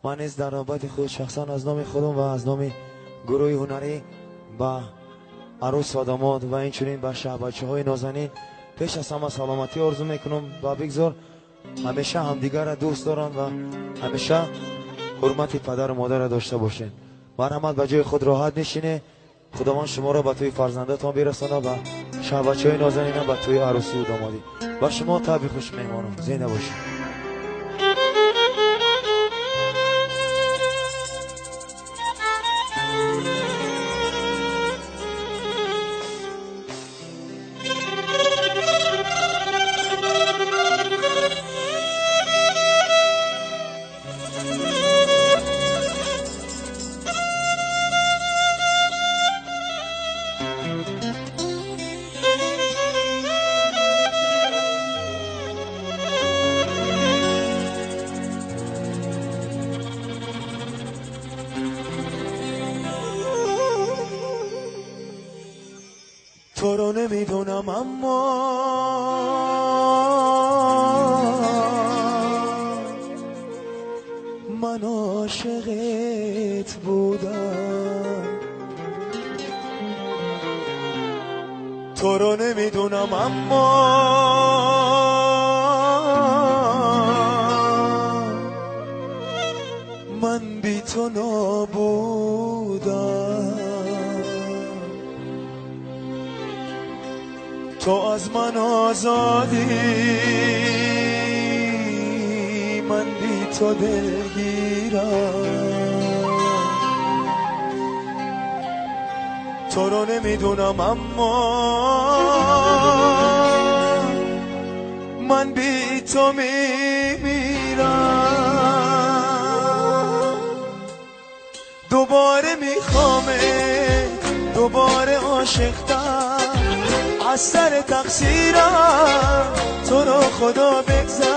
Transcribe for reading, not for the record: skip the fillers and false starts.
من نیز در نوبت خود شخصا از نام خودم و از نام گروه هنری با عروس و داماد و اینچنین با بچه های نازنین پیش از همه سلامتی آرزو میکنم و بگذار همیشه همدیگر را دوست دارن و همیشه حرمت پدر و مادر را داشته باشین. مرحمت به جای خود راحت نشینه. خداوند شما را به توی فرزندتان برسانه و بچه های نازنین به توی عروسی و دامادی و شما طبع خوش میمانم. زنده باشین. تو رو نمیدونم اما من عاشقت بودم. تو رو نمیدونم اما من بی تو نابودم. تو از من آزادی من بی تو دلگیرم. تو رو نمیدونم اما من بی تو میمیرم. دوباره میخوامه دوباره عاشقتم از سر تقصیرم. تو رو خدا بگذر